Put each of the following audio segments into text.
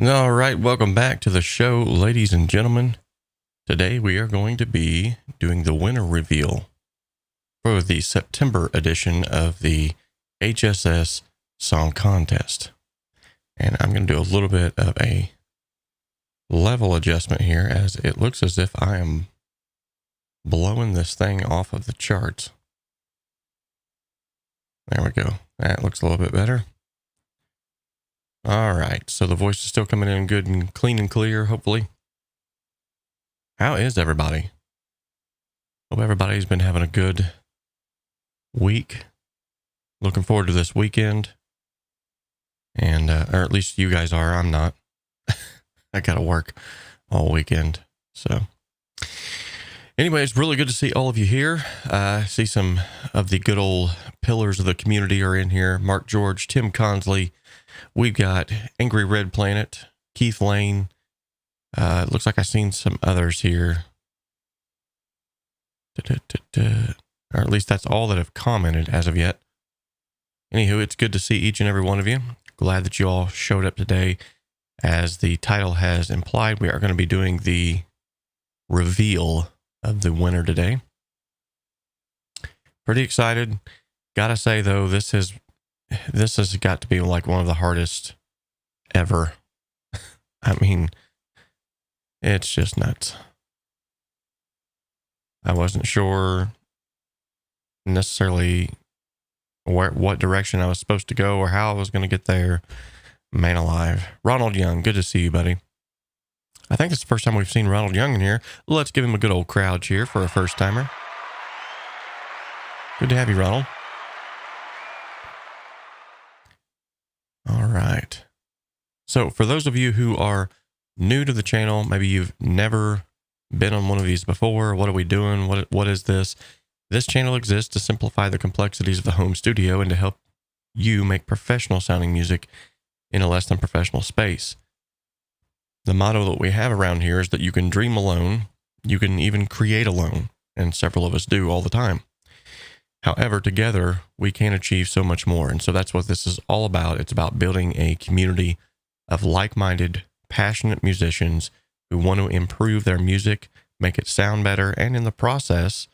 All right, welcome back to the show, ladies and gentlemen. Today we are going to be doing the winner reveal for the September edition of the HSS Song Contest. And I'm going to do a little bit of a level adjustment here, as it looks as if I am blowing this thing off of the charts. There we go. That looks a little bit better. All right, so the voice is still coming in good and clean and clear, hopefully. How is everybody? Hope everybody's been having a good week. Looking forward to this weekend. And, or at least you guys are. I'm not. I got to work all weekend. So, anyways, really good to see all of you here. See some of the good old pillars of the community are in here. Mark George, Tim Consley. We've got Angry Red Planet, Keith Lane. It looks like I've seen some others here. Or at least that's all that have commented as of yet. Anywho, it's good to see each and every one of you. Glad that you all showed up today. As the title has implied, we are going to be doing the reveal of the winner today. Pretty excited. Gotta say, though, this has got to be like one of the hardest ever. I mean, it's just nuts. I wasn't sure necessarily what direction I was supposed to go or how I was going to get there. Man alive. Ronald Young, good to see you, buddy. I think it's the first time we've seen Ronald Young in here. Let's give him a good old crowd cheer for a first timer. Good to have you, Ronald. All right. So for those of you who are new to the channel, maybe you've never been on one of these before. What are we doing? What is this? This channel exists to simplify the complexities of the home studio and to help you make professional sounding music in a less than professional space. The motto that we have around here is that you can dream alone, you can even create alone, and several of us do all the time. However, together, we can achieve so much more, and so that's what this is all about. It's about building a community of like-minded, passionate musicians who want to improve their music, make it sound better, and in the process,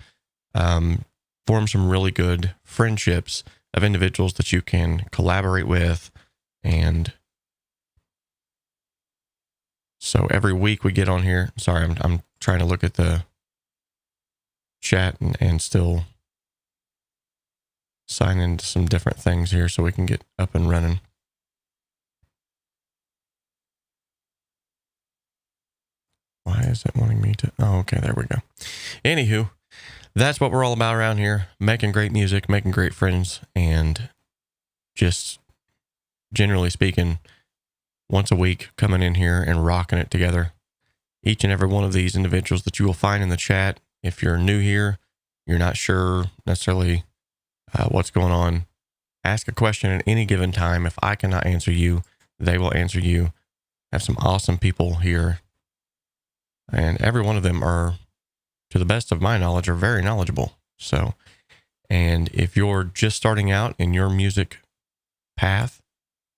form some really good friendships of individuals that you can collaborate with. And so every week we get on here. Sorry, I'm trying to look at the chat and still sign into some different things here so we can get up and running. Why is it wanting me to? Oh, okay, there we go. Anywho, that's what we're all about around here. Making great music, making great friends, and just generally speaking, once a week coming in here and rocking it together. Each and every one of these individuals that you will find in the chat, if you're new here, you're not sure necessarily what's going on, ask a question at any given time. If I cannot answer you, they will answer you. Have some awesome people here. And every one of them are, to the best of my knowledge, are very knowledgeable. So, and if you're just starting out in your music path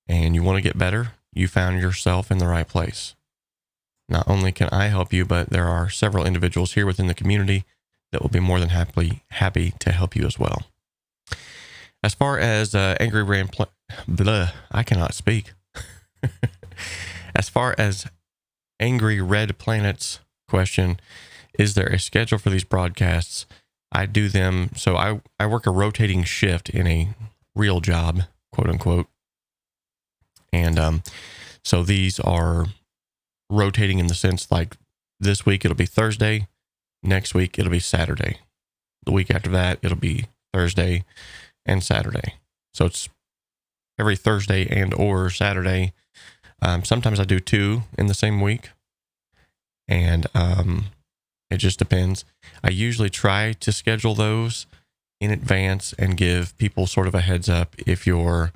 and you want to get better, you found yourself in the right place. Not only can I help you, but there are several individuals here within the community that will be more than happy to help you as well. As far as Angry Red I cannot speak. As far as Angry Red Planet's question, is there a schedule for these broadcasts? I do them, so I work a rotating shift in a real job, quote unquote. And so these are rotating in the sense like this week it'll be Thursday, next week it'll be Saturday. The week after that it'll be Thursday and Saturday. So it's every Thursday and or Saturday. Sometimes I do two in the same week. And it just depends. I usually try to schedule those in advance and give people sort of a heads up. If you've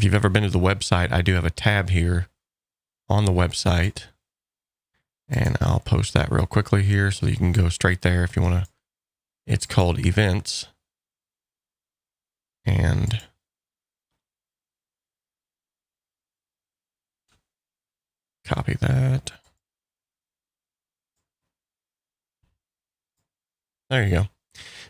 ever been to the website, I do have a tab here on the website. And I'll post that real quickly here so you can go straight there if you want to. It's called Events. And Copy that. There you go.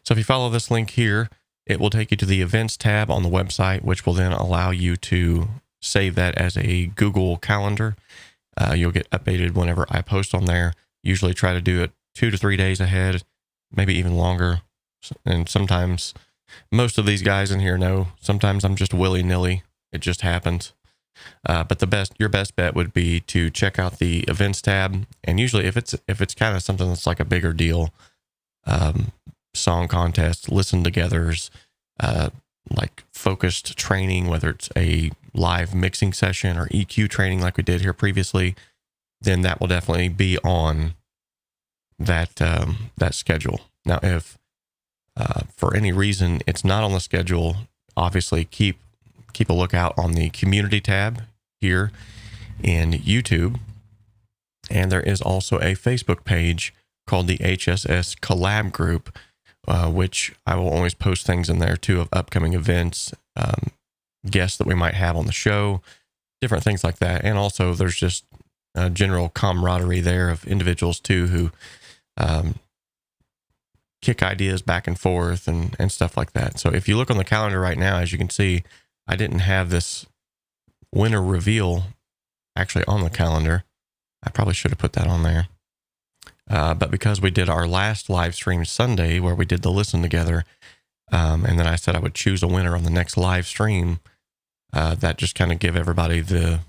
So if you follow this link here, it will take you to the events tab on the website, which will then allow you to save that as a Google Calendar. You'll get updated whenever I post on there. Usually try to do it 2 to 3 days ahead, maybe even longer. And sometimes, most of these guys in here know, sometimes I'm just willy-nilly. It just happens. But your best bet would be to check out the events tab. And usually if it's kind of something that's like a bigger deal, song contest, listen togethers, like focused training, whether it's a live mixing session or EQ training like we did here previously, then that will definitely be on that schedule. Now, if for any reason it's not on the schedule, obviously keep a lookout on the community tab here in YouTube. And there is also a Facebook page called the HSS Collab Group, which I will always post things in there too of upcoming events, guests that we might have on the show, different things like that. And also there's just a general camaraderie there of individuals too who kick ideas back and forth and stuff like that. So if you look on the calendar right now, as you can see, I didn't have this winner reveal actually on the calendar. I probably should have put that on there. But because we did our last live stream Sunday where we did the listen together, and then I said I would choose a winner on the next live stream, that just kind of give everybody the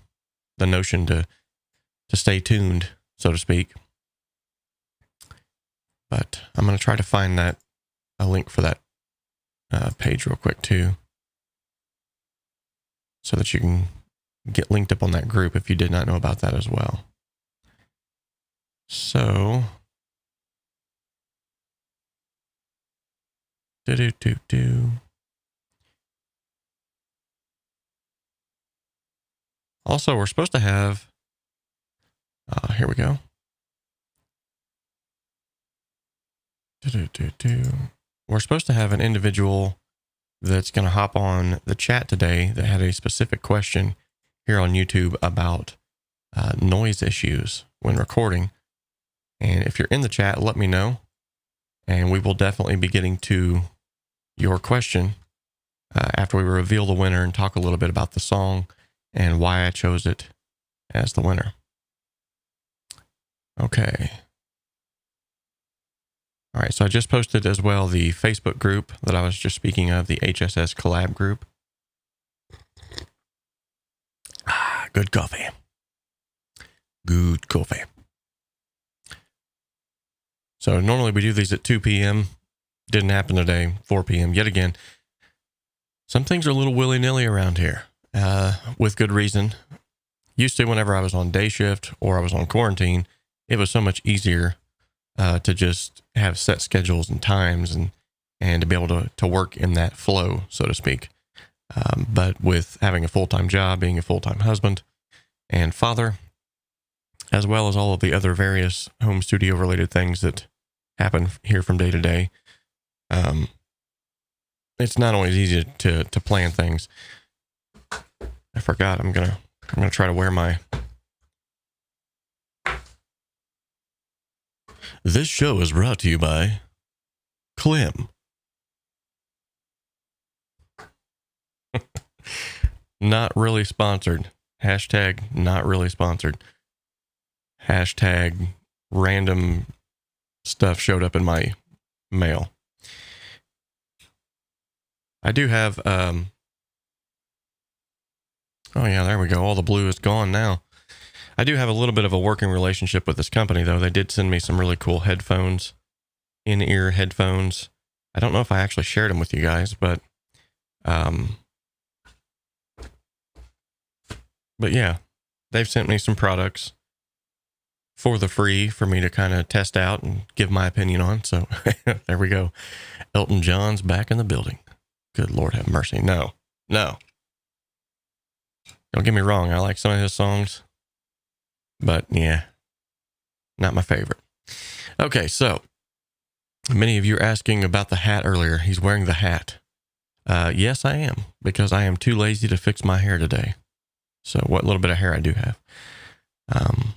notion to stay tuned, so to speak. But I'm going to try to find a link for that page real quick too, so that you can get linked up on that group if you did not know about that as well. So, also, we're supposed to have, here we go. We're supposed to have an individual that's going to hop on the chat today that had a specific question here on YouTube about noise issues when recording. And if you're in the chat, let me know, and we will definitely be getting to your question after we reveal the winner and talk a little bit about the song and why I chose it as the winner. Okay. All right, so I just posted as well the Facebook group that I was just speaking of, the HSS Collab Group. Good coffee. Good coffee. So normally we do these at 2 p.m. Didn't happen today, 4 p.m. Yet again, some things are a little willy-nilly around here, with good reason. Used to, whenever I was on day shift or I was on quarantine, it was so much easier to just have set schedules and times and to be able to work in that flow, so to speak. But with having a full-time job, being a full-time husband and father, as well as all of the other various home studio related things that happen here from day to day, it's not always easy to plan things. I forgot. I'm gonna try to wear my. This show is brought to you by Clem. Not really sponsored. Hashtag not really sponsored. Hashtag random stuff showed up in my mail. I do have, oh yeah, there we go. All the blue is gone now. I do have a little bit of a working relationship with this company, though. They did send me some really cool headphones, in-ear headphones. I don't know if I actually shared them with you guys, but yeah, they've sent me some products for the free for me to kind of test out and give my opinion on. So there we go. Elton John's back in the building. Good Lord have mercy. No. Don't get me wrong. I like some of his songs, but yeah, not my favorite. Okay. So many of you are asking about the hat earlier. He's wearing the hat. Yes, I am, because I am too lazy to fix my hair today. So what little bit of hair I do have. Um,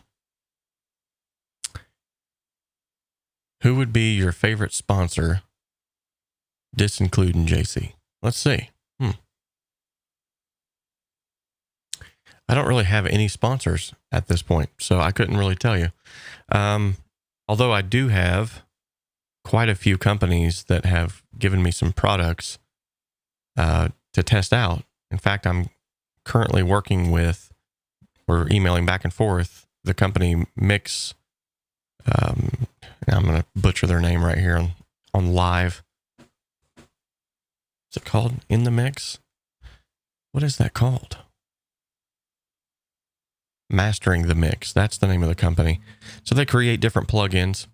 who would be your favorite sponsor, disincluding JC? Let's see. I don't really have any sponsors at this point, so I couldn't really tell you. Although I do have quite a few companies that have given me some products to test out. In fact, I'm currently working with, or emailing back and forth, the company Mix. I'm going to butcher their name right here on live. Is it called In the Mix? What is that called? Mastering the Mix. That's the name of the company. So they create different plugins,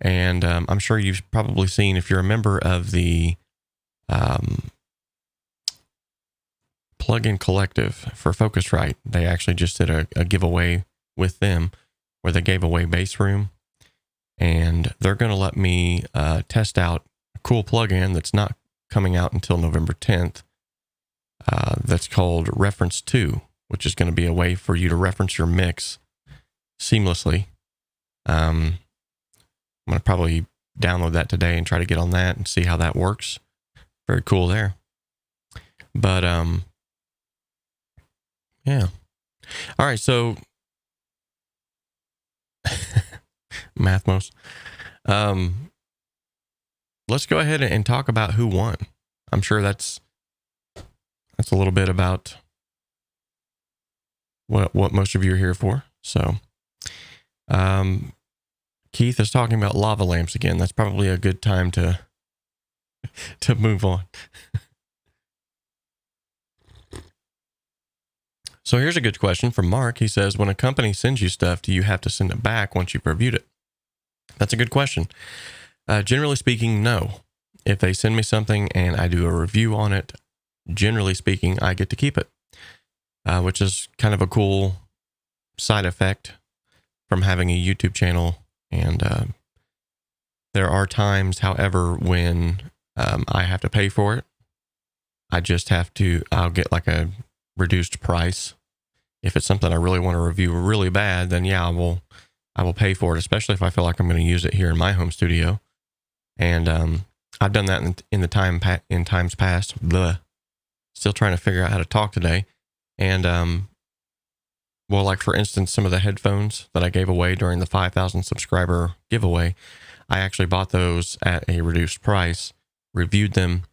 and I'm sure you've probably seen, if you're a member of the plugin collective for Focusrite, they actually just did a giveaway with them where they gave away Bass Room, and they're going to let me test out a cool plugin that's not coming out until November 10th. That's called Reference 2, which is going to be a way for you to reference your mix seamlessly. I'm going to probably download that today and try to get on that and see how that works. Very cool there. But, yeah. All right. So, Mathmos. Let's go ahead and talk about who won. I'm sure that's a little bit about what most of you are here for. So, Keith is talking about lava lamps again. That's probably a good time to move on. So here's a good question from Mark. He says, when a company sends you stuff, do you have to send it back once you've reviewed it? That's a good question. Generally speaking, no. If they send me something and I do a review on it, generally speaking, I get to keep it, which is kind of a cool side effect from having a YouTube channel. And there are times, however, when I have to pay for it. I'll get like a reduced price. If it's something I really want to review really bad, then yeah, I will pay for it, especially if I feel like I'm going to use it here in my home studio. And I've done that in times past. Bleh. Still trying to figure out how to talk today. And well, like for instance, some of the headphones that I gave away during the 5,000 subscriber giveaway, I actually bought those at a reduced price, reviewed them,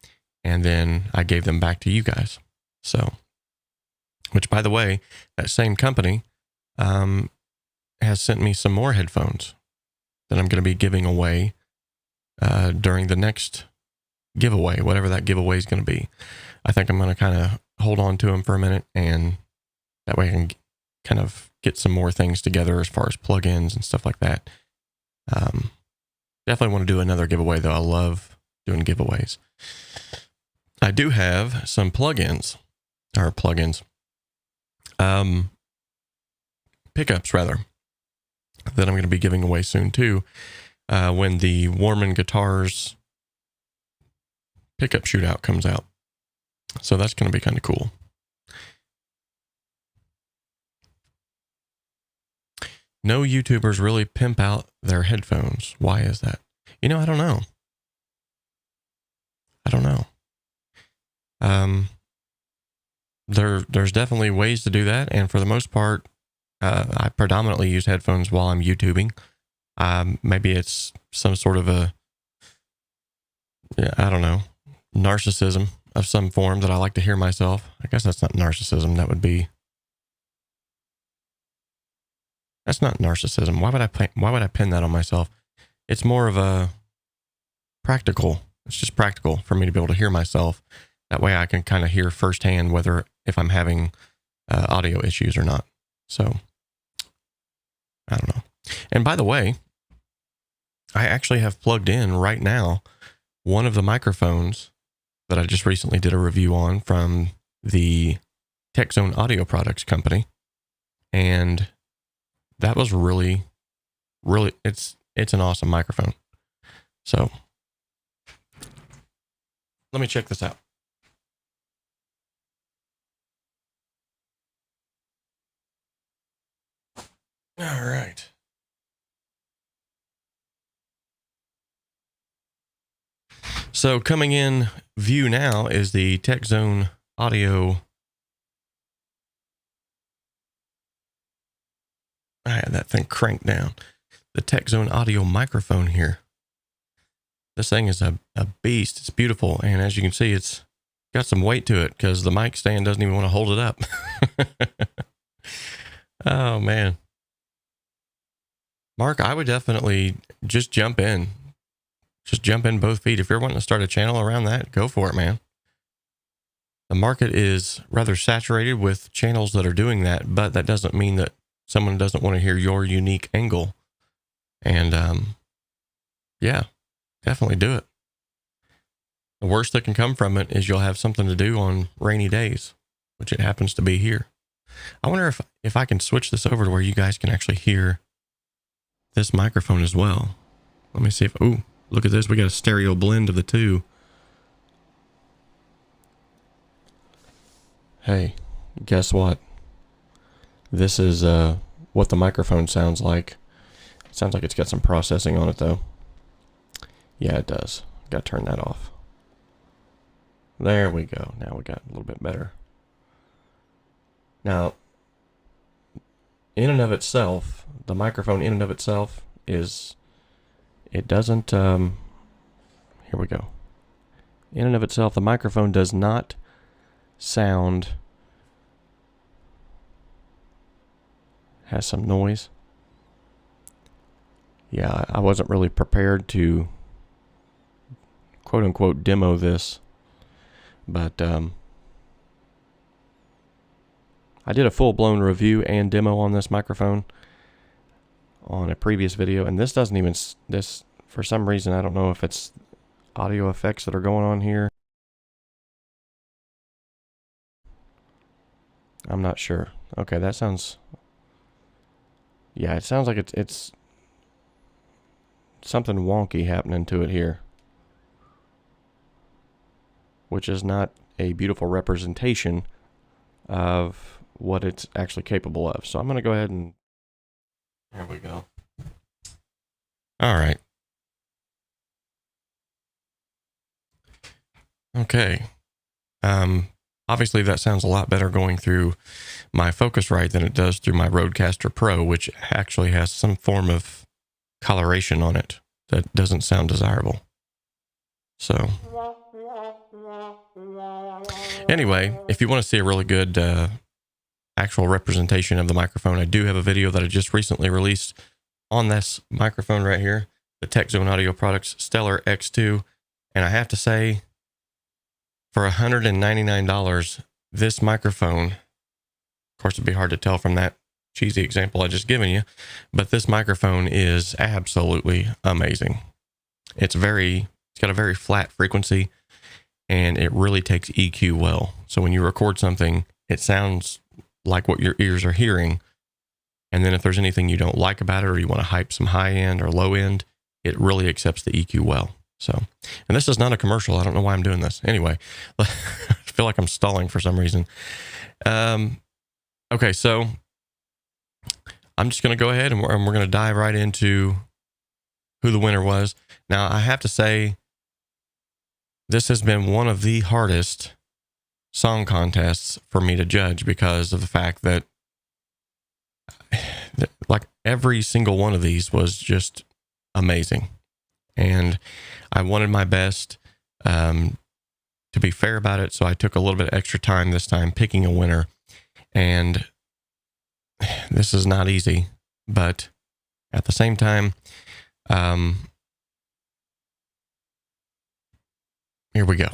and then I gave them back to you guys. So, which by the way, that same company has sent me some more headphones that I'm going to be giving away during the next giveaway, whatever that giveaway is going to be. I think I'm going to kind of hold on to them for a minute, and that way I can kind of get some more things together as far as plugins and stuff like that. Definitely want to do another giveaway, though. I love doing giveaways. I do have some plugins, pickups rather, that I'm going to be giving away soon too, when the Warman Guitars pickup shootout comes out. So that's going to be kind of cool. No YouTubers really pimp out their headphones. Why is that? I don't know. There's definitely ways to do that, and for the most part, I predominantly use headphones while I'm YouTubing. Maybe it's some sort of narcissism of some form that I like to hear myself. I guess that's not narcissism. That's not narcissism. Why would I pin that on myself? It's more of a practical. It's just practical for me to be able to hear myself. That way I can kind of hear firsthand if I'm having audio issues or not. So, I don't know. And by the way, I actually have plugged in right now one of the microphones that I just recently did a review on from the Tech Zone Audio Products company. And that was really, it's an awesome microphone. So let me check this out. All right. So coming in view now is the Tech Zone audio. I had that thing cranked down. The Tech Zone audio microphone here. This thing is a beast. It's beautiful. And as you can see, it's got some weight to it because the mic stand doesn't even want to hold it up. Oh, man. Mark, I would definitely just jump in. Just jump in both feet. If you're wanting to start a channel around that, go for it, man. The market is rather saturated with channels that are doing that, but that doesn't mean that someone doesn't want to hear your unique angle. And yeah, definitely do it. The worst that can come from it is you'll have something to do on rainy days, which it happens to be here. I wonder if I can switch this over to where you guys can actually hear this microphone as well. Let me see if, ooh, look at this. We got a stereo blend of the two. Hey, guess what? This is what the microphone sounds like. It sounds like it's got some processing on it though. Yeah, it does. Got to turn that off. There we go. Now we got a little bit better. Now, in and of itself, the microphone in and of itself is, it doesn't, here we go. In and of itself, the microphone does not sound, has some noise. Yeah, I wasn't really prepared to quote unquote demo this, but I did a full-blown review and demo on this microphone on a previous video, and this doesn't even, this, for some reason, I don't know if it's audio effects that are going on here. I'm not sure. Okay, that sounds, yeah, it sounds like it's something wonky happening to it here, which is not a beautiful representation of what it's actually capable of. So I'm going to go ahead and, there we go. All right. Okay. Obviously that sounds a lot better going through my Focusrite than it does through my Rodecaster Pro, which actually has some form of coloration on it that doesn't sound desirable. So anyway, if you want to see a really good actual representation of the microphone, I do have a video that I just recently released on this microphone right here, the Tech Zone Audio Products Stellar X2. And I have to say, for $199, this microphone, of course, it'd be hard to tell from that cheesy example I just given you, but this microphone is absolutely amazing. It's got a very flat frequency, and it really takes EQ well. So when you record something, it sounds like what your ears are hearing. And then if there's anything you don't like about it, or you want to hype some high end or low end, it really accepts the EQ well. So, and this is not a commercial. I don't know why I'm doing this. Anyway, I feel like I'm stalling for some reason. Okay, so I'm just going to go ahead and we're going to dive right into who the winner was. Now, I have to say, this has been one of the hardest song contests for me to judge because of the fact that like every single one of these was just amazing. And I wanted my best to be fair about it. So I took a little bit extra time this time picking a winner. And this is not easy, but at the same time, here we go.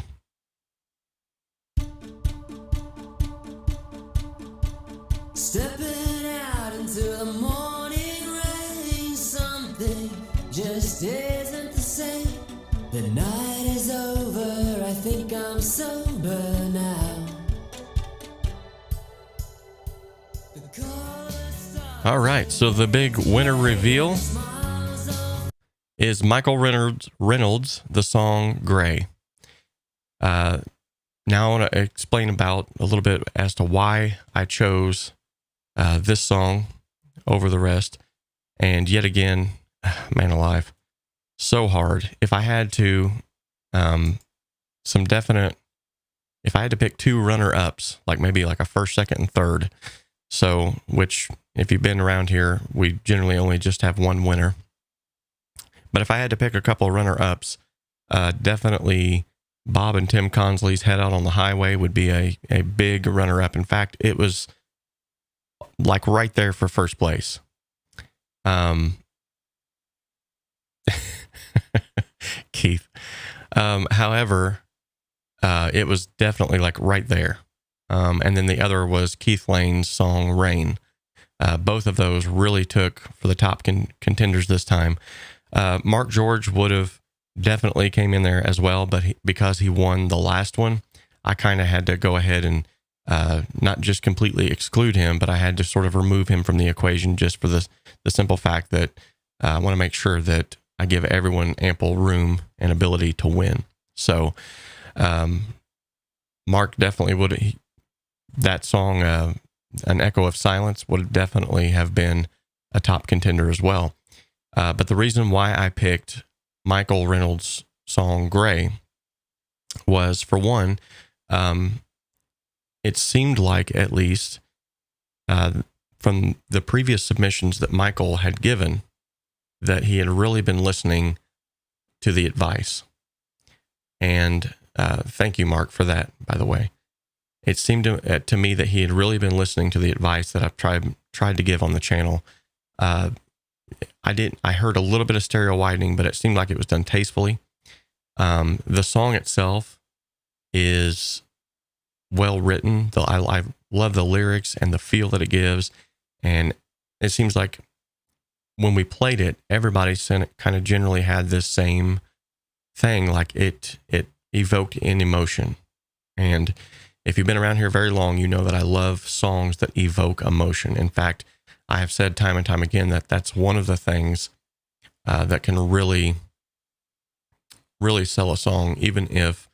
Stepping out into the morning rain, something just isn't the same. The night is over, I think I'm sober now. All right, so the big winner reveal is Michael Reynolds, the song Gray. Now I want to explain about a little bit as to why I chose this song over the rest. And yet again, man alive, so hard. If I had to, if I had to pick two runner-ups, like maybe like a first, second, and third, so which if you've been around here, we generally only just have one winner. But if I had to pick a couple of runner-ups, definitely Bob and Tim Consley's Head Out on the Highway would be a big runner-up. In fact, it was like right there for first place. Keith. However, it was definitely like right there. And then the other was Keith Lane's song Rain. Both of those really took for the top contenders this time. Mark George would have definitely came in there as well, but because he won the last one, I kind of had to go ahead and not just completely exclude him, but I had to sort of remove him from the equation just for the simple fact that I want to make sure that I give everyone ample room and ability to win. So Mark definitely would, that song, An Echo of Silence, would definitely have been a top contender as well. But the reason why I picked Michael Reynolds' song Gray was, for one, it seemed like, at least from the previous submissions that Michael had given, that he had really been listening to the advice. And thank you, Mark, for that, by the way. It seemed to me that he had really been listening to the advice that I've tried to give on the channel. I heard a little bit of stereo widening, but it seemed like it was done tastefully. The song itself is well written. I love the lyrics and the feel that it gives. And it seems like when we played it, everybody kind of generally had this same thing, like it evoked an emotion. And if you've been around here very long, you know that I love songs that evoke emotion. In fact, I have said time and time again that that's one of the things that can really, really sell a song, even if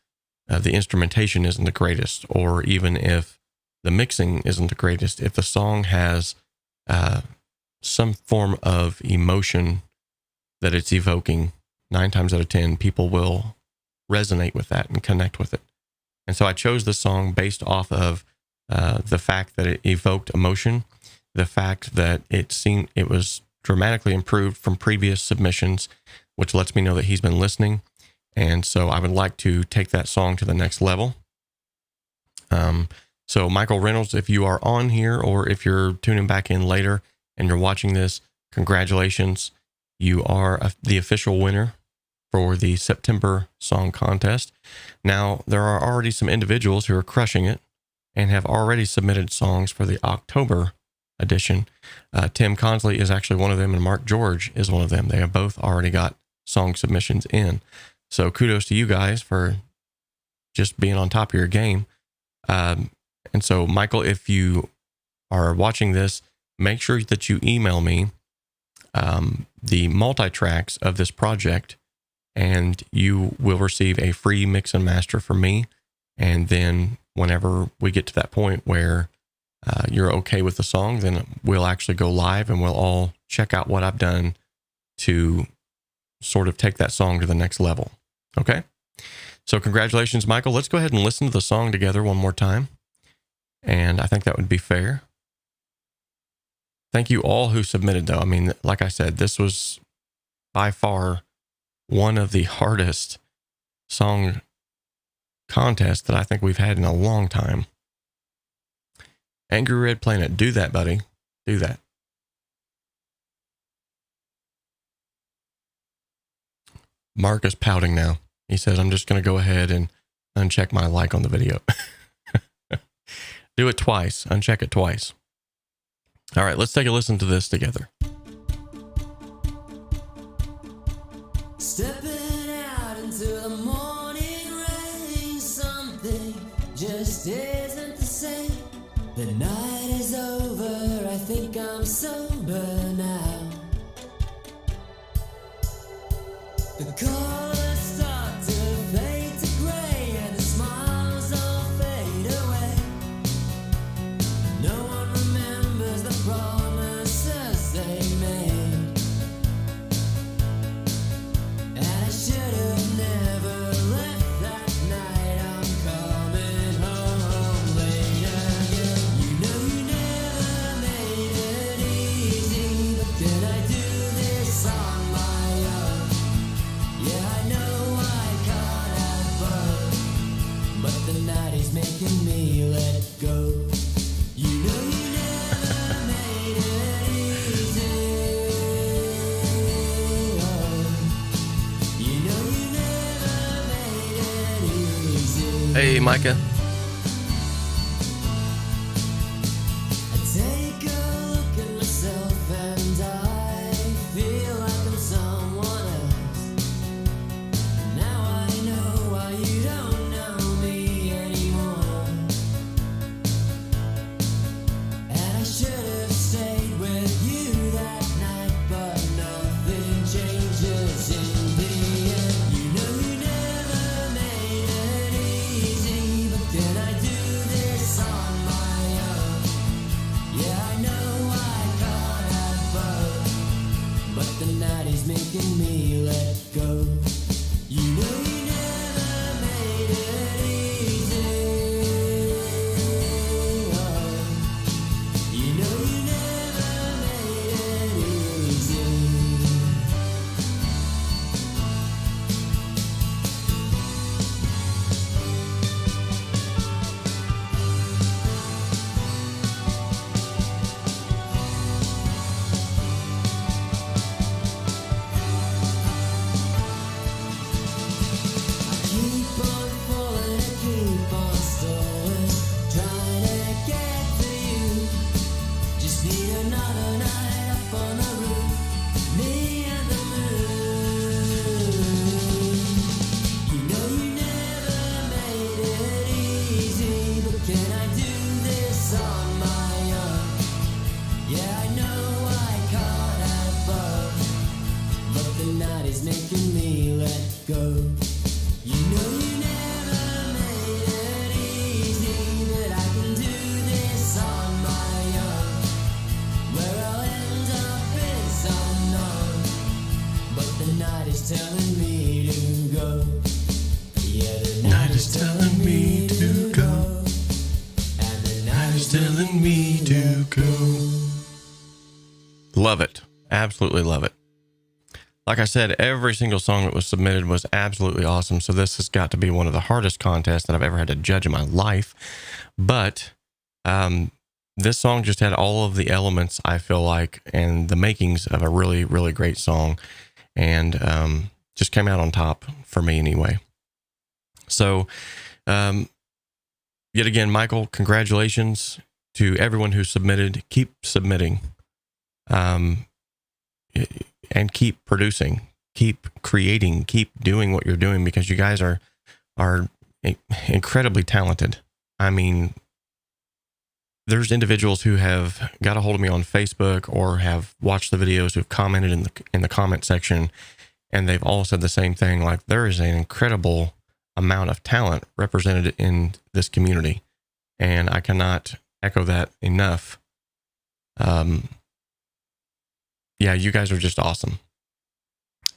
the instrumentation isn't the greatest, or even if the mixing isn't the greatest. If the song has some form of emotion that it's evoking, 9 times out of 10, people will resonate with that and connect with it. And so I chose this song based off of the fact that it evoked emotion, the fact that it was dramatically improved from previous submissions, which lets me know that he's been listening. And so I would like to take that song to the next level. So Michael Reynolds, if you are on here, or if you're tuning back in later and you're watching this, congratulations. You are the official winner for the September Song Contest. Now, there are already some individuals who are crushing it and have already submitted songs for the October edition. Tim Consley is actually one of them, and Mark George is one of them. They have both already got song submissions in. So kudos to you guys for just being on top of your game. And so, Michael, if you are watching this, make sure that you email me the multi-tracks of this project, and you will receive a free mix and master from me. And then whenever we get to that point where you're okay with the song, then we'll actually go live and we'll all check out what I've done to sort of take that song to the next level. Okay? So congratulations, Michael. Let's go ahead and listen to the song together one more time. And I think that would be fair. Thank you all who submitted, though. I mean, like I said, this was by far one of the hardest song contests that I think we've had in a long time. Angry Red Planet, do that, buddy. Do that. Mark is pouting now. He says, I'm just going to go ahead and uncheck my like on the video. Do it twice. Uncheck it twice. All right, let's take a listen to this together. Stepping out into the morning rain, something just isn't the same. The night is over, I think I'm sober now. The colors start to fade to gray, and the smiles all fade away. No one remembers the promises making me let go. You know you never made it easy. You know you never made it easy. Hey, Micah. I take a look at myself and I feel like I'm someone else. Now I know why you don't know me anymore. And I should have stayed with you that night, but nothing changes in the end. You know you never made it easy, but can I do this on my own? Yeah, I know I can't have both, but the night is making me let go. You know you never made it easy. You know you never made it easy. Keep on falling and keep on stalling, trying to get to you. Just need another night up on the roof, me and the moon. You know you never made it easy, but can I do this on my own? Yeah, I know I can't have both, but the night is making me let go. You know you never made it easy, but I can do this on my own. Where I'll end up is unknown, but the night is telling me to go. Yeah, the night is telling me to go, and the night is telling me to go. Love it. Absolutely love it. Like I said, every single song that was submitted was absolutely awesome. So this has got to be one of the hardest contests that I've ever had to judge in my life. But this song just had all of the elements, I feel like, and the makings of a really, really great song. And just came out on top for me anyway. So yet again, Michael, congratulations to everyone who submitted. Keep submitting. And keep producing, keep creating, keep doing what you're doing, because you guys are incredibly talented. I mean, there's individuals who have got a hold of me on Facebook or have watched the videos, who've commented in the comment section, and they've all said the same thing. Like, there is an incredible amount of talent represented in this community, and I cannot echo that enough. Yeah, you guys are just awesome.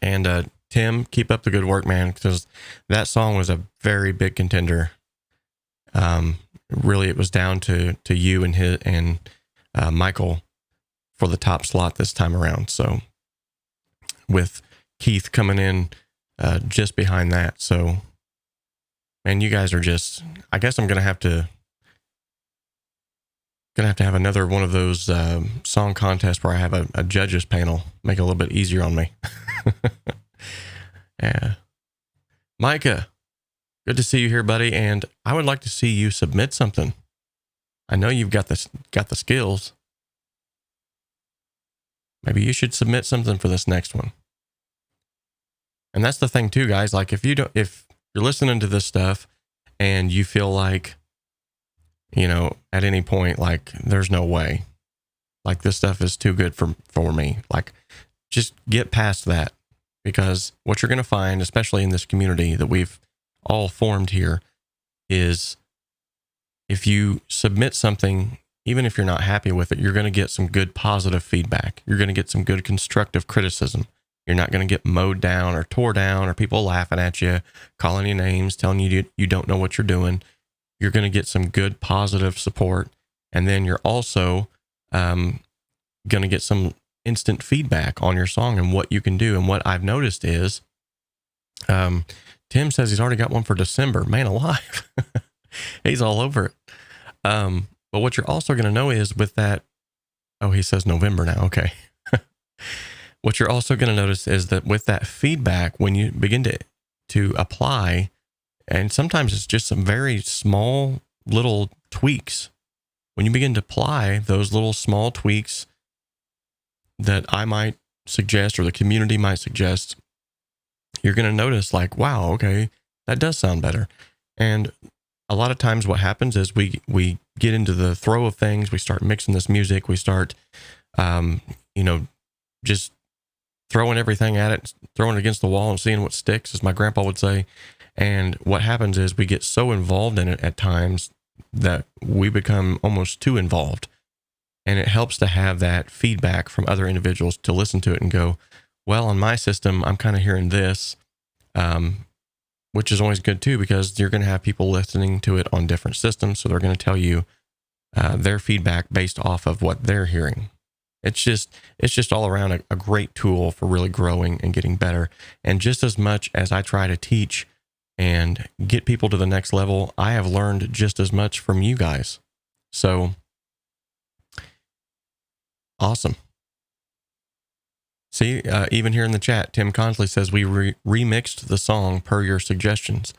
And Tim, keep up the good work, man, because that song was a very big contender. Really, it was down to you and Michael for the top slot this time around. So with Keith coming in just behind that. So, man, you guys are just, I guess I'm going to have to have another one of those song contests where I have a judges panel, make it a little bit easier on me. Yeah. Micah, good to see you here, buddy. And I would like to see you submit something. I know you've got the skills. Maybe you should submit something for this next one. And that's the thing too, guys. Like, if you're listening to this stuff and you feel like, you know, at any point, like, there's no way, like, this stuff is too good for me, like, just get past that, because what you're going to find, especially in this community that we've all formed here, is if you submit something, even if you're not happy with it, you're going to get some good positive feedback. You're going to get some good constructive criticism. You're not going to get mowed down or tore down or people laughing at you, calling you names, telling you you don't know what you're doing. You're going to get some good positive support. And then you're also going to get some instant feedback on your song and what you can do. And what I've noticed is Tim says he's already got one for December. Man alive. He's all over it. But what you're also going to know is with that, oh, he says November now. Okay. What you're also going to notice is that with that feedback, when you begin to apply, and sometimes it's just some very small little tweaks. When you begin to apply those little small tweaks that I might suggest or the community might suggest, you're going to notice like, wow, okay, that does sound better. And a lot of times what happens is we get into the throw of things. We start mixing this music. We start, just throwing everything at it, throwing it against the wall and seeing what sticks, as my grandpa would say. And what happens is we get so involved in it at times that we become almost too involved. And it helps to have that feedback from other individuals to listen to it and go, well, on my system, I'm kind of hearing this, which is always good too, because you're going to have people listening to it on different systems. So they're going to tell you their feedback based off of what they're hearing. It's just all around a great tool for really growing and getting better. And just as much as I try to teach and get people to the next level, I have learned just as much from you guys. So awesome. See, even here in the chat, Tim Consley says we remixed the song per your suggestions.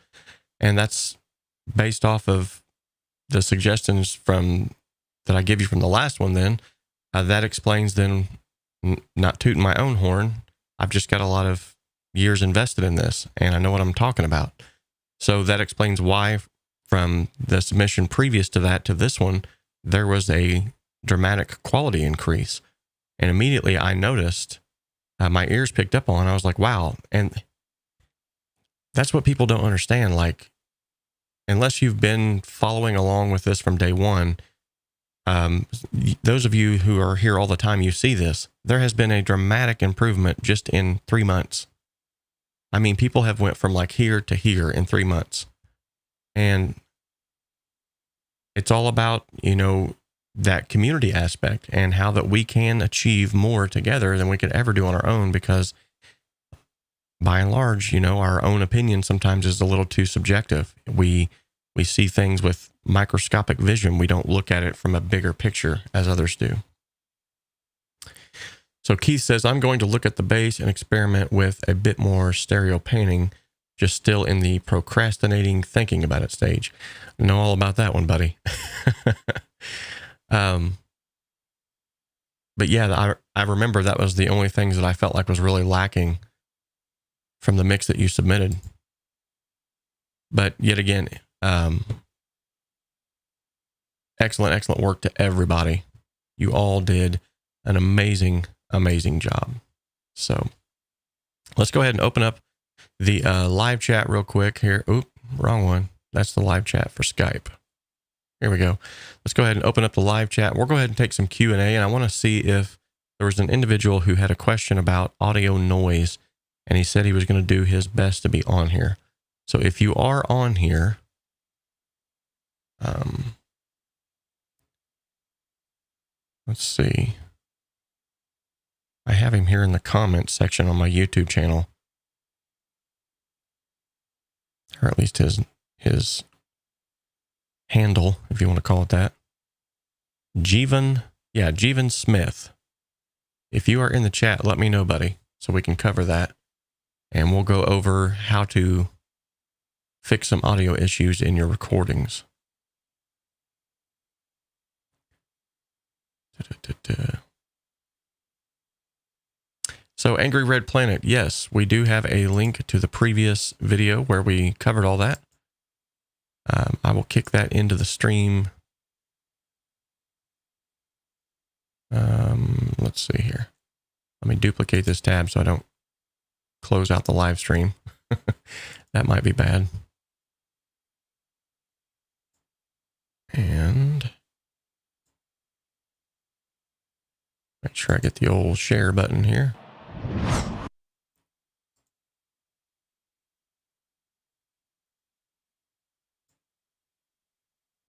And that's based off of the suggestions that I give you from the last one then. That explains then, not tooting my own horn, I've just got a lot of years invested in this and I know what I'm talking about. So that explains why from the submission previous to that to this one, there was a dramatic quality increase. And immediately I noticed, my ears picked up on, I was like, wow. And that's what people don't understand. Like, unless you've been following along with this from day one, those of you who are here all the time, you see this. There has been a dramatic improvement just in 3 months. I mean, people have went from like here to here in 3 months. And it's all about, that community aspect and how that we can achieve more together than we could ever do on our own, because by and large, our own opinion sometimes is a little too subjective. We see things with microscopic vision. We don't look at it from a bigger picture as others do. So Keith says, I'm going to look at the bass and experiment with a bit more stereo painting, just still in the procrastinating thinking about it stage. I know all about that one, buddy. But yeah, I remember that was the only things that I felt like was really lacking from the mix that you submitted. But yet again, excellent work to everybody. You all did an amazing job. So let's go ahead and open up the live chat real quick here. Oop, wrong one. That's the live chat for Skype. Here we go. Let's go ahead and open up the live chat. We'll go ahead and take some Q&A, and I want to see if there was an individual who had a question about audio noise, and he said he was going to do his best to be on here. So if you are on here, let's see. I have him here in the comments section on my YouTube channel, or at least his handle, if you want to call it that. Jeevan Smith. If you are in the chat, let me know, buddy, so we can cover that. And we'll go over how to fix some audio issues in your recordings. So Angry Red Planet, yes, we do have a link to the previous video where we covered all that. I will kick that into the stream. Let's see here. Let me duplicate this tab so I don't close out the live stream. That might be bad. And make sure I get the old share button here.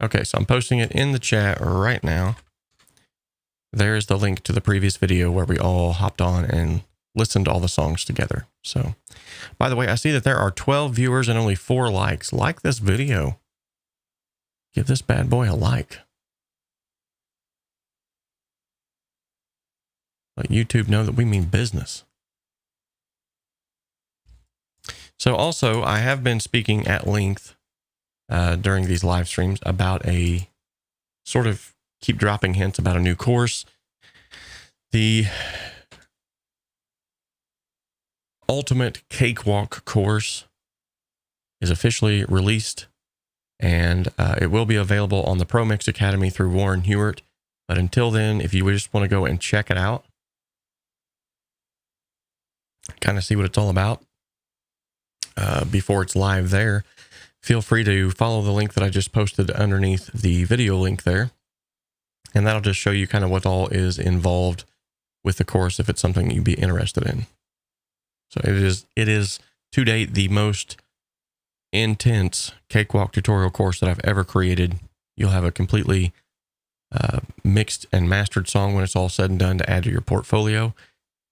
Okay, so I'm posting it in the chat right now. There's the link to the previous video where we all hopped on and listened to all the songs together. So, by the way, I see that there are 12 viewers and only 4 likes. Like this video. Give this bad boy a like. Let YouTube know that we mean business. So also, I have been speaking at length during these live streams about a sort of keep dropping hints about a new course. The Ultimate Cakewalk course is officially released, and it will be available on the Pro Mix Academy through Warren Hewart. But until then, if you just want to go and check it out, kind of see what it's all about before it's live there, feel free to follow the link that I just posted underneath the video link there. And that'll just show you kind of what all is involved with the course if it's something you'd be interested in. So it is to date the most intense Cakewalk tutorial course that I've ever created. You'll have a completely mixed and mastered song when it's all said and done to add to your portfolio,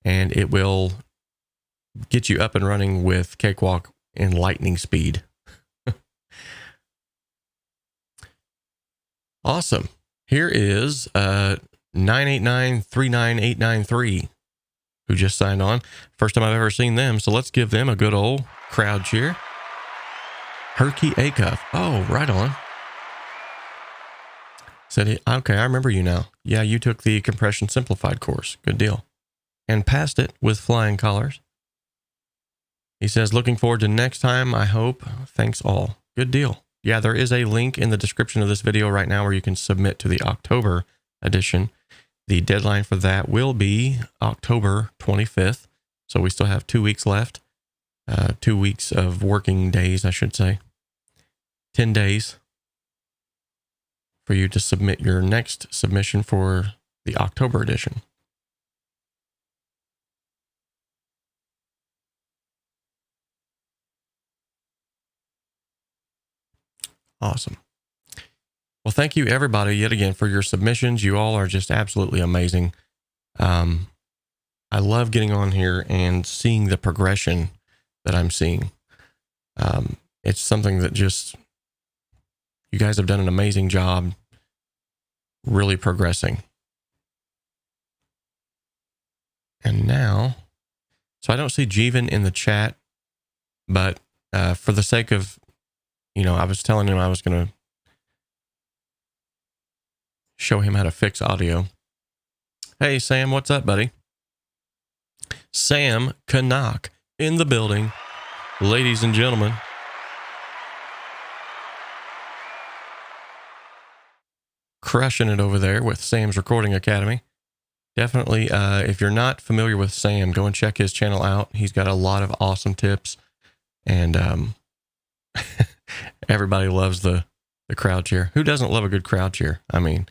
and it will get you up and running with Cakewalk in lightning speed. Awesome. Here is 989-39893 who just signed on. First time I've ever seen them, so let's give them a good old crowd cheer. Herky Acuff. Oh, right on. Said, okay, I remember you now. Yeah, you took the Compression Simplified course. Good deal. And passed it with flying colors. He says, looking forward to next time, I hope. Thanks all. Good deal. Yeah, there is a link in the description of this video right now where you can submit to the October edition. The deadline for that will be October 25th. So we still have 2 weeks left. 2 weeks of working days, I should say. 10 days for you to submit your next submission for the October edition. Awesome. Well, thank you everybody yet again for your submissions. You all are just absolutely amazing. I love getting on here and seeing the progression that I'm seeing. It's something that just, you guys have done an amazing job really progressing. And now, so I don't see Jeevan in the chat, but for the sake of, I was telling him I was going to show him how to fix audio. Hey, Sam, what's up, buddy? Sam Canuck in the building. Ladies and gentlemen. Crushing it over there with Sam's Recording Academy. Definitely, if you're not familiar with Sam, go and check his channel out. He's got a lot of awesome tips, and everybody loves the crowd cheer. Who doesn't love a good crowd cheer? I mean,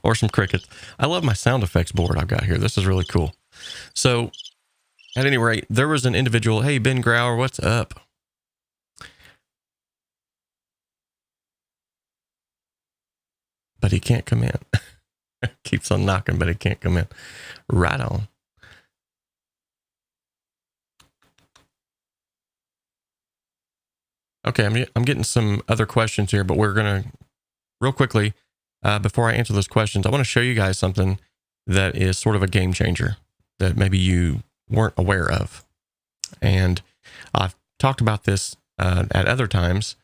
or some crickets. I love my sound effects board I've got here. This is really cool. So, at any rate, there was an individual. Hey, Ben Grauer, what's up? But he can't come in. Keeps on knocking, but he can't come in. Right on. Okay, I'm getting some other questions here, but we're going to, real quickly, before I answer those questions, I want to show you guys something that is sort of a game changer that maybe you weren't aware of. And I've talked about this at other times,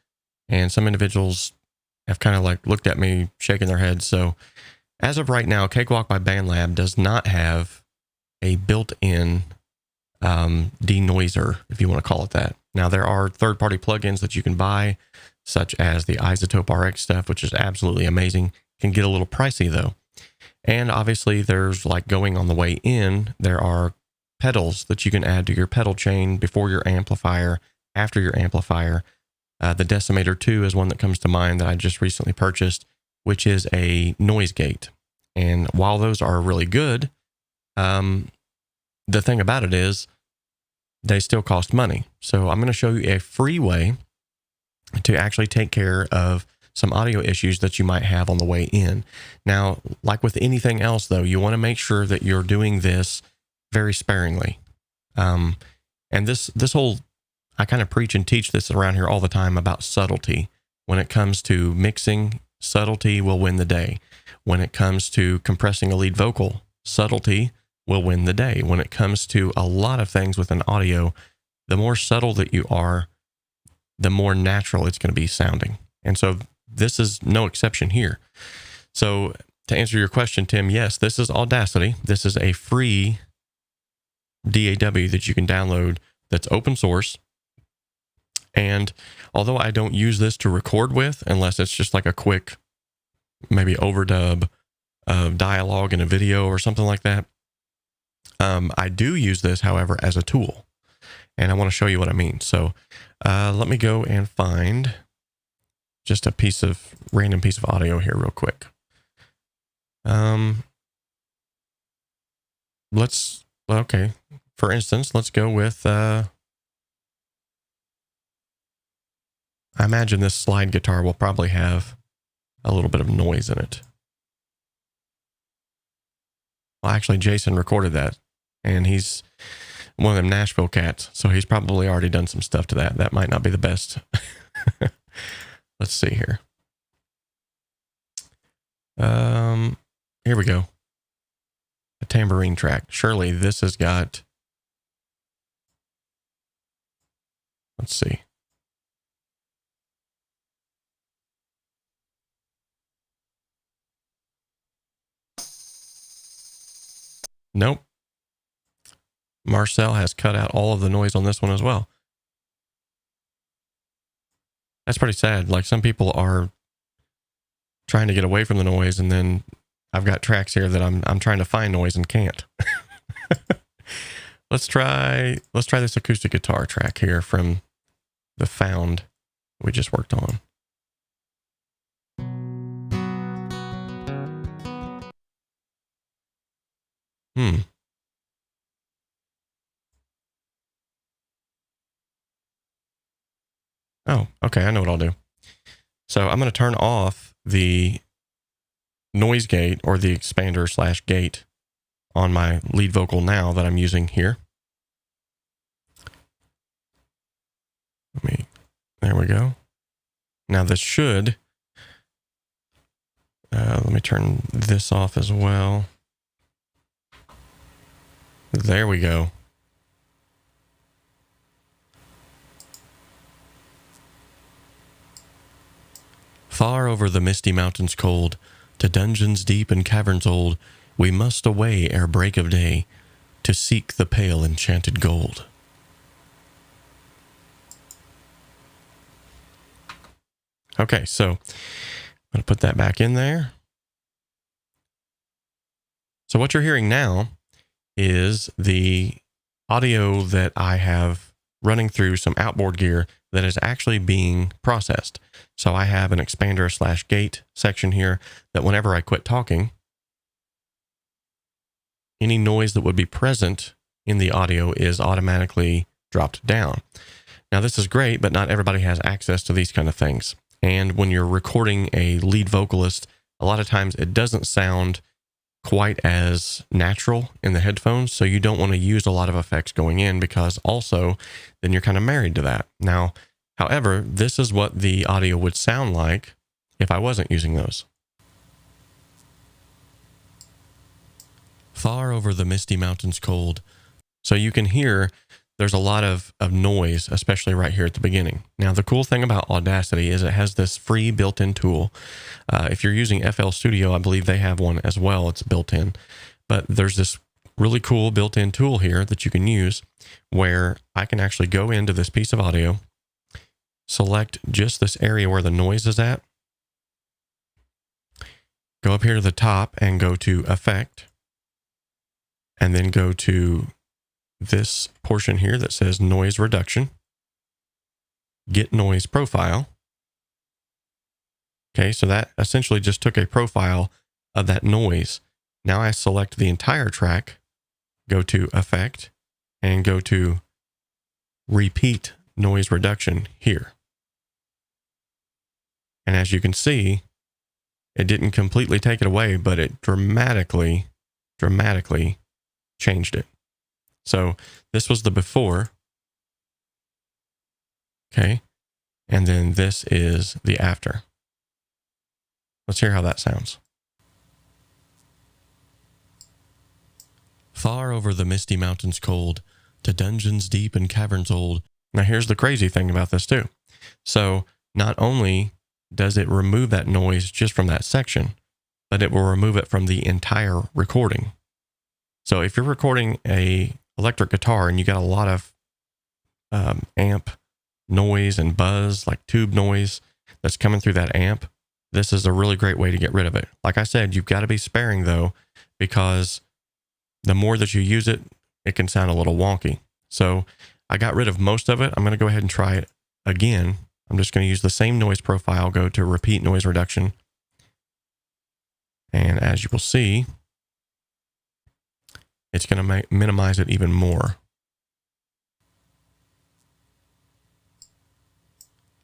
and some individuals have kind of like looked at me shaking their heads. So as of right now, Cakewalk by BandLab does not have a built-in denoiser, if you want to call it that. Now, there are third-party plugins that you can buy, such as the Isotope RX stuff, which is absolutely amazing. Can get a little pricey, though. And obviously, there's like going on the way in, there are pedals that you can add to your pedal chain before your amplifier, after your amplifier. The Decimator 2 is one that comes to mind that I just recently purchased, which is a noise gate. And while those are really good, the thing about it is they still cost money. So I'm going to show you a free way to actually take care of some audio issues that you might have on the way in. Now, like with anything else, though, you want to make sure that you're doing this very sparingly. And this whole I kind of preach and teach this around here all the time about subtlety. When it comes to mixing, subtlety will win the day. When it comes to compressing a lead vocal, subtlety will win the day. When it comes to a lot of things with an audio, the more subtle that you are, the more natural it's going to be sounding. And so this is no exception here. So to answer your question, Tim, yes, this is Audacity. This is a free DAW that you can download that's open source. And although I don't use this to record with, unless it's just like a quick, maybe overdub of dialogue in a video or something like that, I do use this, however, as a tool. And I want to show you what I mean. So let me go and find just a random piece of audio here real quick. Okay. For instance, let's go with, I imagine this slide guitar will probably have a little bit of noise in it. Well, actually, Jason recorded that, and he's one of them Nashville cats, so he's probably already done some stuff to that. That might not be the best. Let's see here. Here we go. A tambourine track. Surely this has got, let's see. Nope. Marcel has cut out all of the noise on this one as well. That's pretty sad. Like, some people are trying to get away from the noise, and then I've got tracks here that I'm trying to find noise and can't. Let's try this acoustic guitar track here from the Found we just worked on. Oh, okay, I know what I'll do. So I'm going to turn off the noise gate, or the expander / gate, on my lead vocal now that I'm using here. There we go. Now this should, let me turn this off as well. There we go. Far over the misty mountains cold, to dungeons deep and caverns old, we must away ere break of day, to seek the pale enchanted gold. Okay, so I'm going to put that back in there. So what you're hearing now is the audio that I have running through some outboard gear that is actually being processed. So I have an expander / gate section here that whenever I quit talking, any noise that would be present in the audio is automatically dropped down. Now this is great, but not everybody has access to these kind of things. And when you're recording a lead vocalist, a lot of times it doesn't sound quite as natural in the headphones, so you don't want to use a lot of effects going in, because also then you're kind of married to that. Now, however, this is what the audio would sound like if I wasn't using those. Far over the misty mountains cold. So you can hear there's a lot of noise, especially right here at the beginning. Now, the cool thing about Audacity is it has this free built-in tool. If you're using FL Studio, I believe they have one as well. It's built in. But there's this really cool built-in tool here that you can use where I can actually go into this piece of audio, select just this area where the noise is at, go up here to the top and go to Effect, and then go to this portion here that says Noise Reduction, Get Noise Profile. Okay, so that essentially just took a profile of that noise. Now I select the entire track, go to Effect, and go to Repeat Noise Reduction here. And as you can see, it didn't completely take it away, but it dramatically changed it. So this was the before. Okay. And then this is the after. Let's hear how that sounds. Far over the misty mountains cold, to dungeons deep and caverns old. Now here's the crazy thing about this too. So not only does it remove that noise just from that section, but it will remove it from the entire recording. So if you're recording a electric guitar and you got a lot of amp noise and buzz, like tube noise that's coming through that amp, this is a really great way to get rid of it. Like I said, you've got to be sparing though, because the more that you use it, it can sound a little wonky. So I got rid of most of it. I'm going to go ahead and try it again. I'm just going to use the same noise profile, go to repeat noise reduction. And as you will see, it's going to minimize it even more.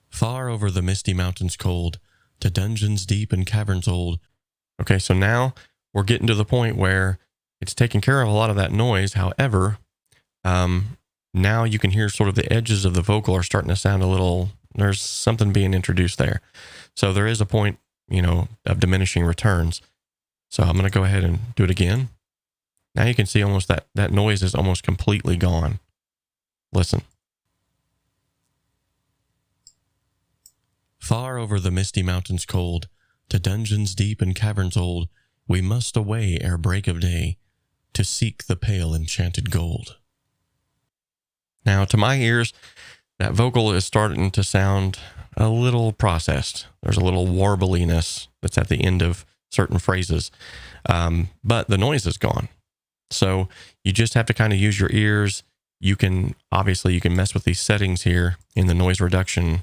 Far over the misty mountains cold, to dungeons deep and caverns old. Okay, so now we're getting to the point where it's taking care of a lot of that noise. However, now you can hear sort of the edges of the vocal are starting to sound a little, there's something being introduced there. So there is a point, of diminishing returns. So I'm going to go ahead and do it again. Now you can see almost that noise is almost completely gone. Listen. Far over the misty mountains cold, to dungeons deep and caverns old, we must away ere break of day, to seek the pale enchanted gold. Now, to my ears, that vocal is starting to sound a little processed. There's a little warbliness that's at the end of certain phrases, but the noise is gone. So you just have to kind of use your ears. You can mess with these settings here in the noise reduction.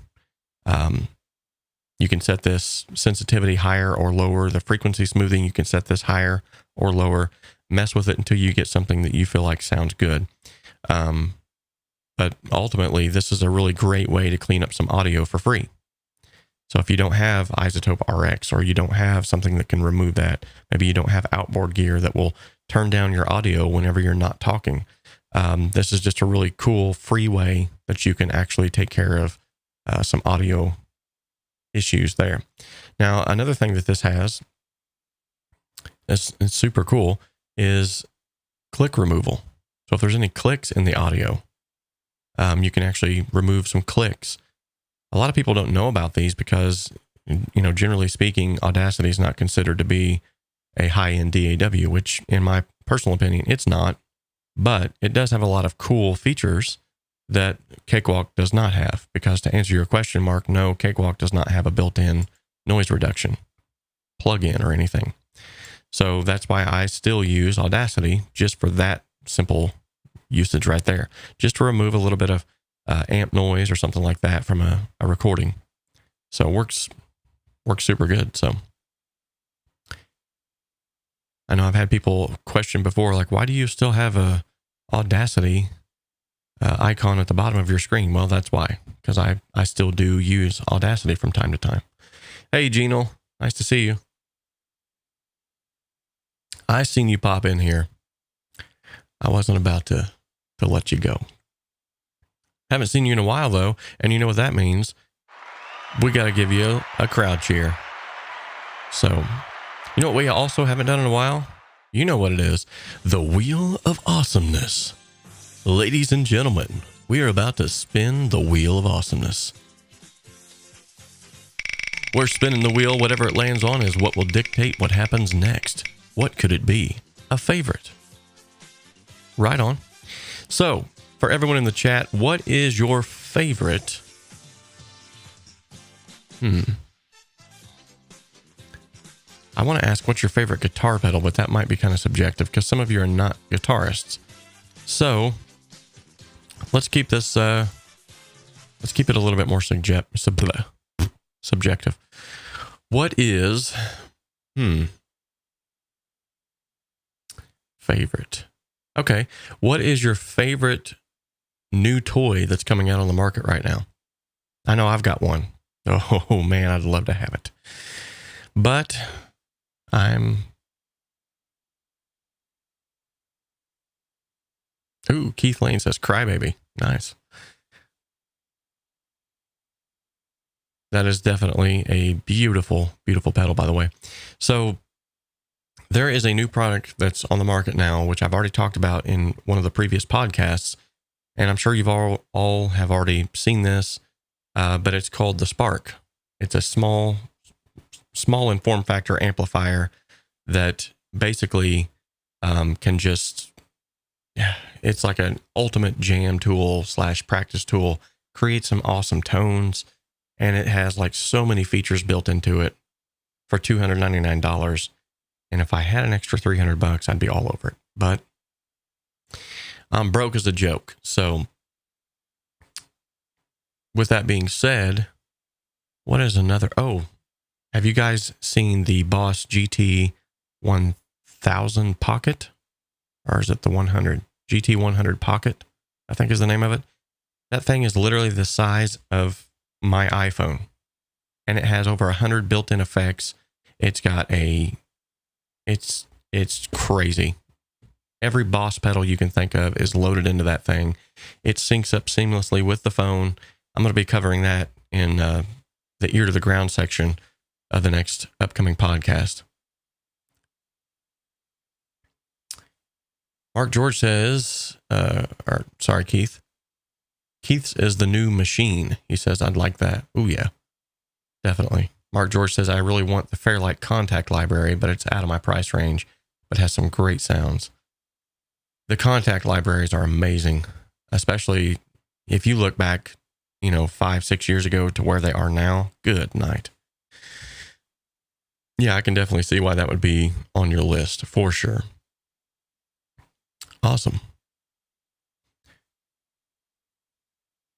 You can set this sensitivity higher or lower. The frequency smoothing, you can set this higher or lower. Mess with it until you get something that you feel like sounds good. But ultimately, this is a really great way to clean up some audio for free. So if you don't have Isotope RX, or you don't have something that can remove that, maybe you don't have outboard gear that will turn down your audio whenever you're not talking, this is just a really cool free way that you can actually take care of some audio issues there. Now, another thing that this has, it's super cool, is click removal. So if there's any clicks in the audio, you can actually remove some clicks. A lot of people don't know about these because, generally speaking, Audacity is not considered to be a high-end DAW, which in my personal opinion, it's not, but it does have a lot of cool features that Cakewalk does not have. Because to answer your question, Mark, no, Cakewalk does not have a built-in noise reduction plugin or anything. So that's why I still use Audacity, just for that simple usage right there, just to remove a little bit of amp noise or something like that from a recording. So it works super good. So I know I've had people question before, like, why do you still have a Audacity icon at the bottom of your screen? Well, that's why, because I still do use Audacity from time to time. Hey, Gino, nice to see you. I seen you pop in here. I wasn't about to let you go. Haven't seen you in a while, though, and you know what that means. We got to give you a crowd cheer. So, you know what we also haven't done in a while? You know what it is. The Wheel of Awesomeness. Ladies and gentlemen, we are about to spin the Wheel of Awesomeness. We're spinning the wheel. Whatever it lands on is what will dictate what happens next. What could it be? A favorite. Right on. So, for everyone in the chat, what is your favorite? I want to ask what's your favorite guitar pedal, but that might be kind of subjective because some of you are not guitarists. So, let's keep this. Let's keep it a little bit more subjective. What is favorite? Okay, what is your favorite new toy that's coming out on the market right now? I know I've got one. Oh man, I'd love to have it, but Keith Lane says Crybaby. Nice. That is definitely a beautiful, beautiful pedal, by the way. So there is a new product that's on the market now, which I've already talked about in one of the previous podcasts, and I'm sure you've all have already seen this, but it's called the Spark. It's a small in form factor amplifier that basically can just, it's like an ultimate jam tool / practice tool, create some awesome tones, and it has like so many features built into it for $299. And if I had an extra $300, I'd be all over it. But I'm broke as a joke. So with that being said, what is another? Oh, have you guys seen the Boss GT 1000 Pocket? Or is it the 100? GT 100 Pocket, I think is the name of it. That thing is literally the size of my iPhone. And it has over 100 built-in effects. It's got it's crazy. Every Boss pedal you can think of is loaded into that thing. It syncs up seamlessly with the phone. I'm going to be covering that in the ear to the ground section of the next upcoming podcast. Mark George says, Keith. Keith's is the new machine. He says, I'd like that. Oh yeah, definitely. Mark George says, I really want the Fairlight Contact Library, but it's out of my price range, but has some great sounds. The Contact libraries are amazing, especially if you look back, 5-6 years ago to where they are now. Good night. Yeah, I can definitely see why that would be on your list for sure. Awesome.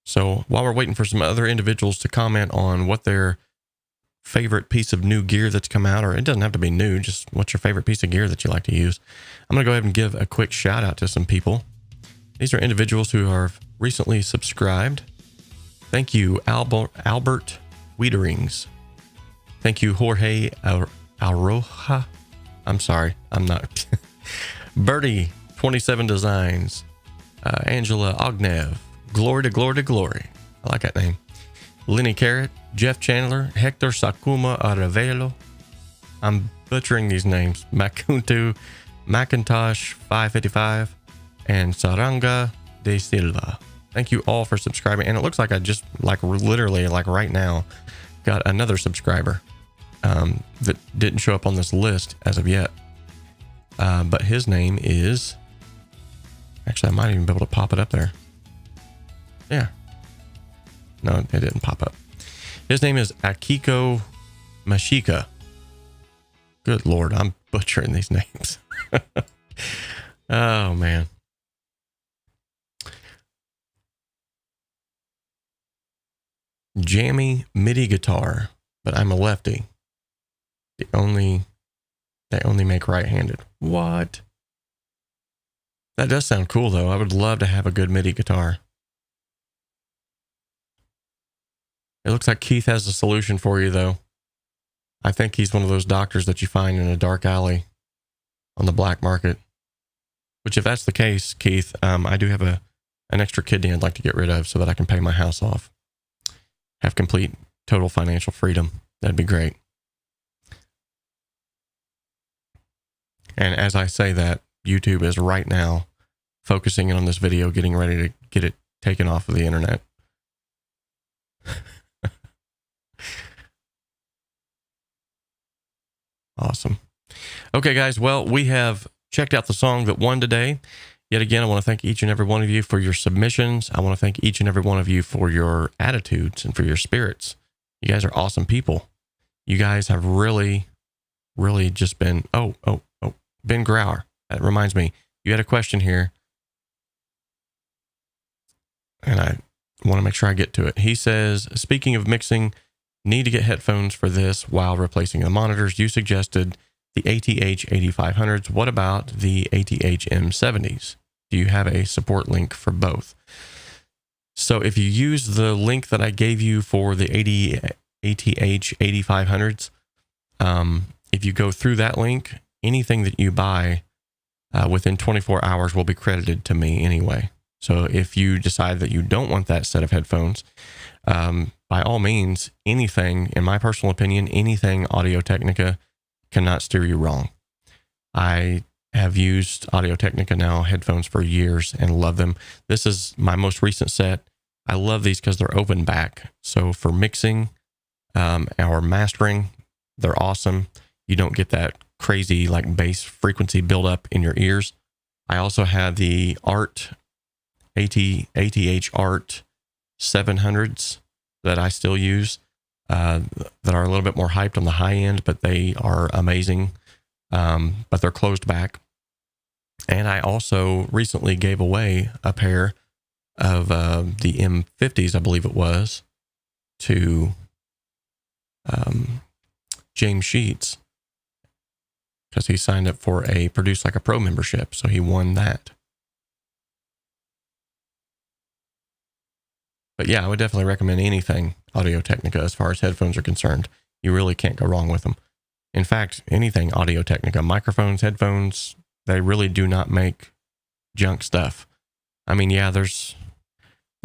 So while we're waiting for some other individuals to comment on what their favorite piece of new gear that's come out, or it doesn't have to be new, just what's your favorite piece of gear that you like to use, I'm going to go ahead and give a quick shout out to some people. These are individuals who are recently subscribed. Thank you, Albert Wiederings. Thank you, Jorge Aroja. I'm sorry, I'm not. Birdie 27 Designs. Angela Ognev. Glory to glory to glory. I like that name. Lenny Carrot, Jeff Chandler, Hector Sakuma Arevelo. I'm butchering these names. Makuntu, Macintosh 555, and Saranga de Silva. Thank you all for subscribing. And it looks like I just literally right now got another subscriber that didn't show up on this list as of yet. But his name is, actually, I might even be able to pop it up there. Yeah. No, it didn't pop up. His name is Akiko Mashika. Good Lord, I'm butchering these names. Oh, man. Jammy MIDI guitar, but I'm a lefty. They only make right-handed. What? That does sound cool, though. I would love to have a good MIDI guitar. It looks like Keith has a solution for you, though. I think he's one of those doctors that you find in a dark alley on the black market. Which, if that's the case, Keith, I do have an extra kidney I'd like to get rid of so that I can pay my house off. Have complete, total financial freedom. That'd be great. And as I say that, YouTube is right now focusing in on this video, getting ready to get it taken off of the internet. Awesome. Okay, guys. Well, we have checked out the song that won today. Yet again, I want to thank each and every one of you for your submissions. I want to thank each and every one of you for your attitudes and for your spirits. You guys are awesome people. You guys have really, really just been... Oh, Ben Grauer. That reminds me. You had a question here. And I want to make sure I get to it. He says, speaking of mixing, need to get headphones for this while replacing the monitors. You suggested the ATH 8500s. What about the ATH M70s? Do you have a support link for both? So if you use the link that I gave you for the ATH 8500s, if you go through that link, anything that you buy within 24 hours will be credited to me anyway. So if you decide that you don't want that set of headphones, by by all means, anything, in my personal opinion, anything Audio-Technica cannot steer you wrong. I have used Audio-Technica now headphones for years and love them. This is my most recent set. I love these because they're open back. So for mixing or mastering, they're awesome. You don't get that crazy like bass frequency buildup in your ears. I also have the ATH Art 700s that I still use that are a little bit more hyped on the high end, but they are amazing. But they're closed back. And I also recently gave away a pair of the M50s, I believe it was, to James Sheets, because he signed up for a Produce Like a Pro membership, so he won that. But yeah, I would definitely recommend anything Audio-Technica as far as headphones are concerned. You really can't go wrong with them. In fact, anything Audio-Technica, microphones, headphones, they really do not make junk stuff. I mean, yeah, there's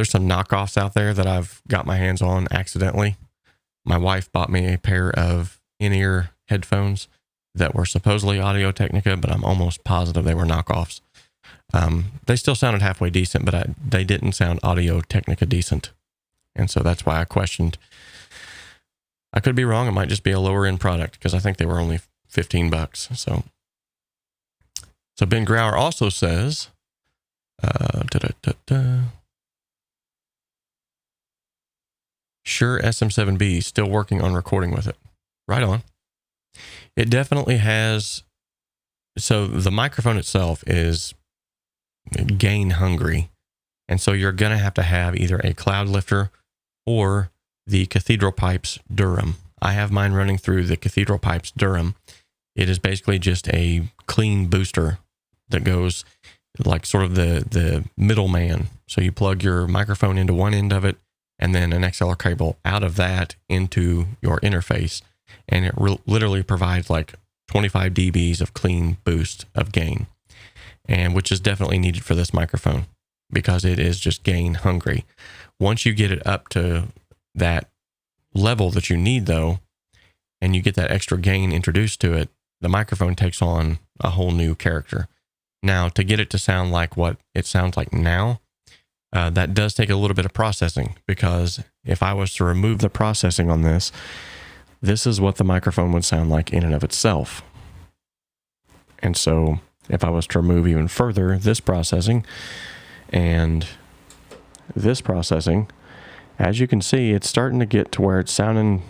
some knockoffs out there that I've got my hands on accidentally. My wife bought me a pair of in-ear headphones that were supposedly Audio-Technica, but I'm almost positive they were knockoffs. They still sounded halfway decent, but they didn't sound Audio-Technica decent. And so that's why I questioned. I could be wrong. It might just be a lower end product because I think they were only $15. So Ben Grauer also says, Shure SM7B, still working on recording with it. Right on. It definitely has. So the microphone itself is gain hungry. And so you're going to have either a cloud lifter or the Cathedral Pipes Durham. I have mine running through the Cathedral Pipes Durham. It is basically just a clean booster that goes like sort of the middleman. So you plug your microphone into one end of it and then an XLR cable out of that into your interface. And it literally provides like 25 dBs of clean boost of gain, and which is definitely needed for this microphone because it is just gain hungry. Once you get it up to that level that you need though, and you get that extra gain introduced to it, the microphone takes on a whole new character. Now, to get it to sound like what it sounds like now, that does take a little bit of processing, because if I was to remove the processing on this is what the microphone would sound like in and of itself. And so if I was to remove even further this processing and this processing, as you can see, it's starting to get to where it's sounding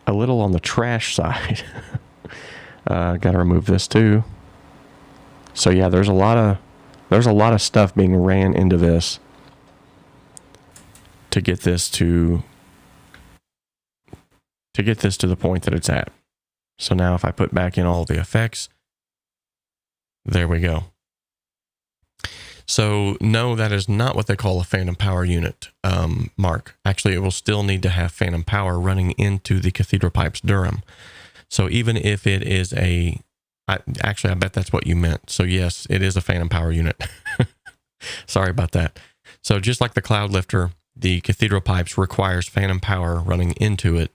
a little on the trash side. Got to remove this too. So yeah, there's a lot of stuff being ran into this to get this to the point that it's at. So now if I put back in all the effects, there we go. So no, that is not what they call a phantom power unit, Mark. Actually, it will still need to have phantom power running into the Cathedral Pipes Durham. So even if it is I bet that's what you meant. So yes, it is a phantom power unit. Sorry about that. So just like the cloud lifter, the Cathedral Pipes requires phantom power running into it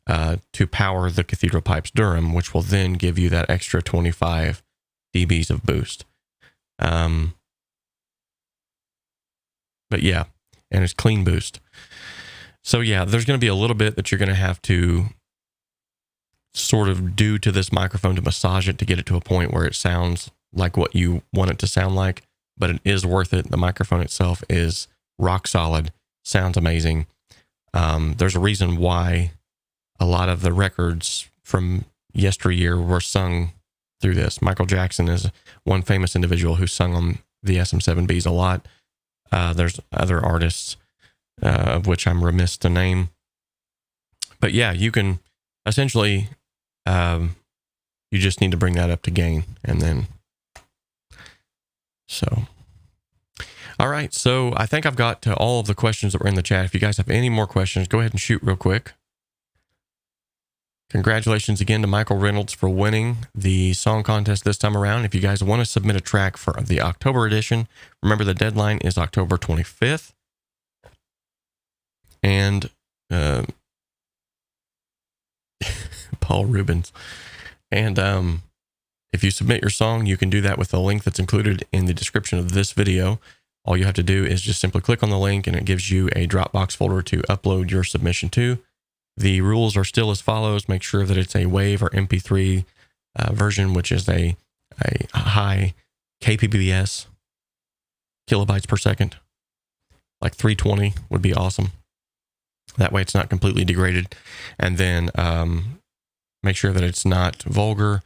to power the Cathedral Pipes Durham, which will then give you that extra 25 dBs of boost. But yeah, and it's clean boost. So yeah, there's going to be a little bit that you're going to have to sort of do to this microphone to massage it to get it to a point where it sounds like what you want it to sound like, but it is worth it. The microphone itself is rock solid, sounds amazing. There's a reason why a lot of the records from yesteryear were sung through this. Michael Jackson is one famous individual who sung on the SM7Bs a lot. There's other artists, of which I'm remiss to name. But yeah, you can essentially, you just need to bring that up to gain, and then, so. All right, so I think I've got to all of the questions that were in the chat. If you guys have any more questions, go ahead and shoot real quick. Congratulations again to Michael Reynolds for winning the song contest this time around. If you guys want to submit a track for the October edition, remember the deadline is October 25th. and Paul Rubens. And if you submit your song, you can do that with the link that's included in the description of this video. All you have to do is just simply click on the link and it gives you a Dropbox folder to upload your submission to. The rules are still as follows. Make sure that it's a WAV or MP3 version, which is a high kbps, kilobytes per second. Like 320 would be awesome. That way it's not completely degraded. And then make sure that it's not vulgar,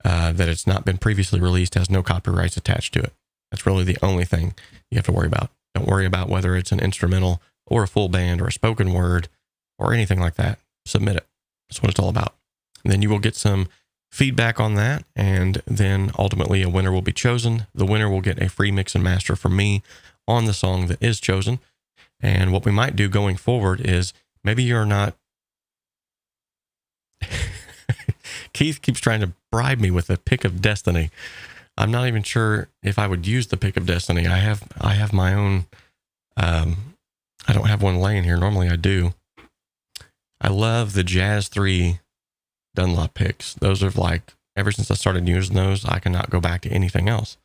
that it's not been previously released, has no copyrights attached to it. That's really the only thing you have to worry about. Don't worry about whether it's an instrumental or a full band or a spoken word or anything like that. Submit it. That's what it's all about. And then you will get some feedback on that, and then ultimately a winner will be chosen. The winner will get a free mix and master from me on the song that is chosen. And what we might do going forward is, maybe you're not... Keith keeps trying to bribe me with a pick of destiny. I'm not even sure if I would use the pick of destiny. I have my own. I don't have one laying here. Normally I do. I love the Jazz 3 Dunlop picks. Those are like, ever since I started using those, I cannot go back to anything else.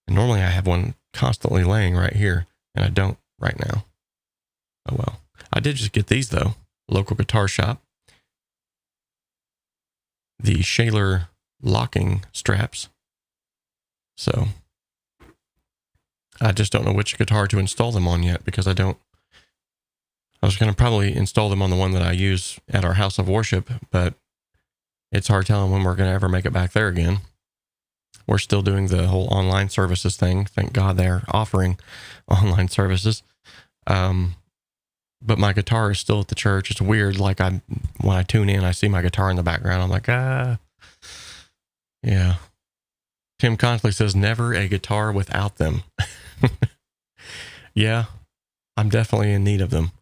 And normally I have one constantly laying right here, and I don't right now. Oh well. I did just get these though. Local guitar shop. The Shaler locking straps. So I just don't know which guitar to install them on yet, because I was going to probably install them on the one that I use at our house of worship, but it's hard telling when we're going to ever make it back there again. We're still doing the whole online services thing. Thank God they're offering online services. But my guitar is still at the church. It's weird. Like when I tune in, I see my guitar in the background. I'm like, yeah. Tim Conley says, never a guitar without them. Yeah, I'm definitely in need of them.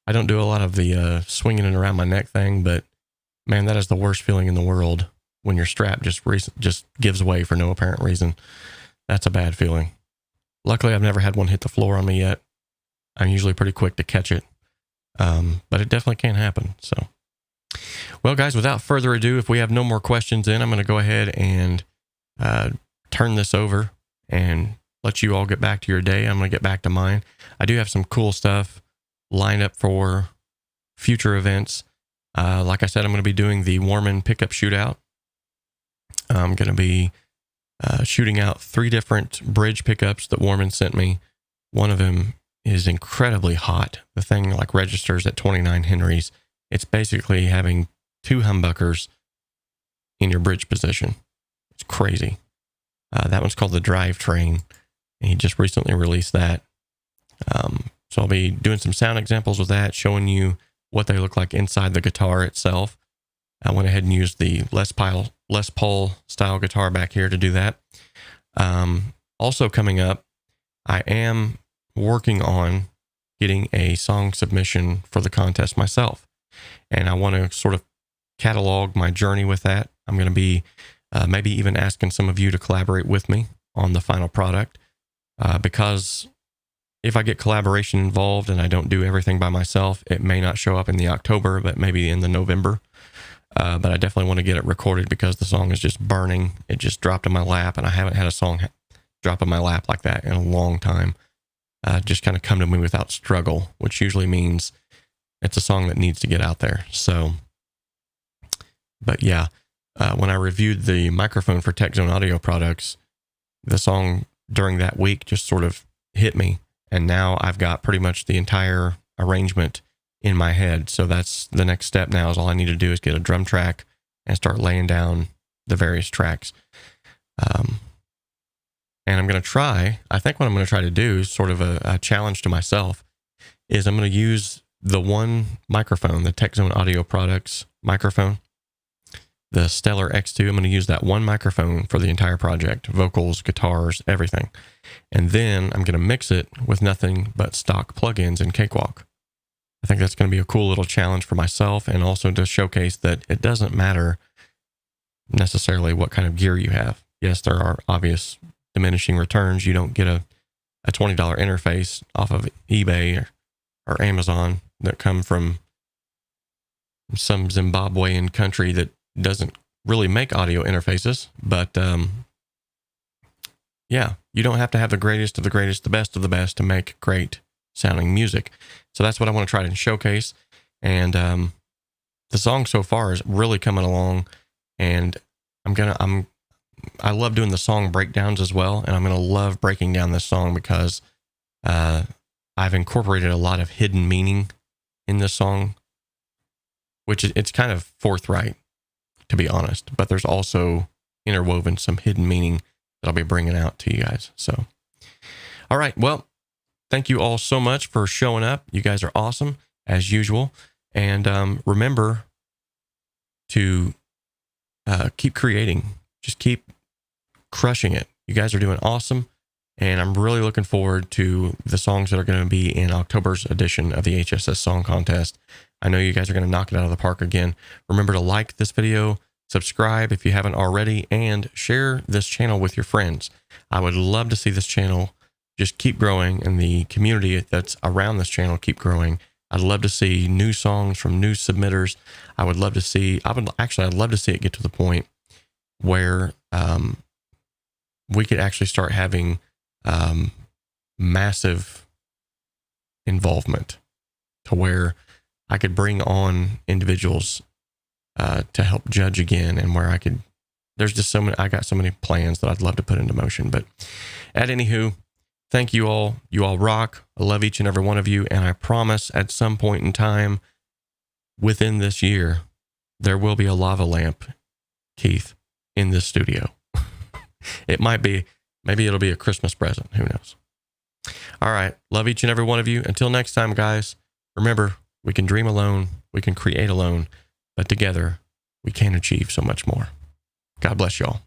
I don't do a lot of the swinging it around my neck thing, but man, that is the worst feeling in the world when your strap just gives way for no apparent reason. That's a bad feeling. Luckily, I've never had one hit the floor on me yet. I'm usually pretty quick to catch it, but it definitely can happen. So, well, guys, without further ado, if we have no more questions in, I'm going to go ahead and turn this over and let you all get back to your day. I'm going to get back to mine. I do have some cool stuff lined up for future events. Like I said, I'm going to be doing the Warman pickup shootout. I'm going to be shooting out 3 different bridge pickups that Warman sent me. One of them is incredibly hot. The thing like registers at 29 Henrys. It's basically having 2 humbuckers in your bridge position. It's crazy. That one's called the Drivetrain, and he just recently released that. So I'll be doing some sound examples with that, showing you what they look like inside the guitar itself. I went ahead and used the Les Paul style guitar back here to do that. Also coming up, I am working on getting a song submission for the contest myself, and I want to sort of catalog my journey with that. I'm going to be maybe even asking some of you to collaborate with me on the final product, because if I get collaboration involved and I don't do everything by myself, it may not show up in the October, but maybe in the November. But I definitely want to get it recorded because the song is just burning. It just dropped in my lap, and I haven't had a song drop in my lap like that in a long time. Just kind of come to me without struggle, which usually means it's a song that needs to get out there. So, but yeah, when I reviewed the microphone for Tech Zone Audio products, the song during that week just sort of hit me. And now I've got pretty much the entire arrangement in my head. So that's the next step now, is all I need to do is get a drum track and start laying down the various tracks. And I'm going to try, I think what I'm going to try to do is sort of a challenge to myself, is I'm going to use the one microphone, the Tech Zone Audio Products microphone, the Stellar X2. I'm going to use that one microphone for the entire project, vocals, guitars, everything. And then I'm going to mix it with nothing but stock plugins in Cakewalk. I think that's going to be a cool little challenge for myself, and also to showcase that it doesn't matter necessarily what kind of gear you have. Yes, there are obvious diminishing returns. You don't get a $20 interface off of eBay or Amazon that come from some Zimbabwean country that doesn't really make audio interfaces. But yeah, you don't have to have the greatest of the greatest, the best of the best to make great sounding music. So that's what I want to try to showcase. And the song so far is really coming along, and I love doing the song breakdowns as well. And I'm going to love breaking down this song because I've incorporated a lot of hidden meaning in this song, which it's kind of forthright, to be honest, but there's also interwoven some hidden meaning that I'll be bringing out to you guys. So, all right. Well, thank you all so much for showing up. You guys are awesome as usual. And remember to keep creating. Just keep crushing it. You guys are doing awesome. And I'm really looking forward to the songs that are going to be in October's edition of the HSS Song Contest. I know you guys are going to knock it out of the park again. Remember to like this video, subscribe if you haven't already, and share this channel with your friends. I would love to see this channel just keep growing, and the community that's around this channel keep growing. I'd love to see new songs from new submitters. I'd love to see it get to the point where we could actually start having massive involvement, to where I could bring on individuals to help judge again, and where there's just I got so many plans that I'd love to put into motion. But anywho, thank you all. You all rock. I love each and every one of you. And I promise at some point in time within this year, there will be a lava lamp, Keith, in this studio. It might be, maybe it'll be a Christmas present. Who knows? All right. Love each and every one of you. Until next time, guys, remember, we can dream alone. We can create alone, but together we can achieve so much more. God bless y'all.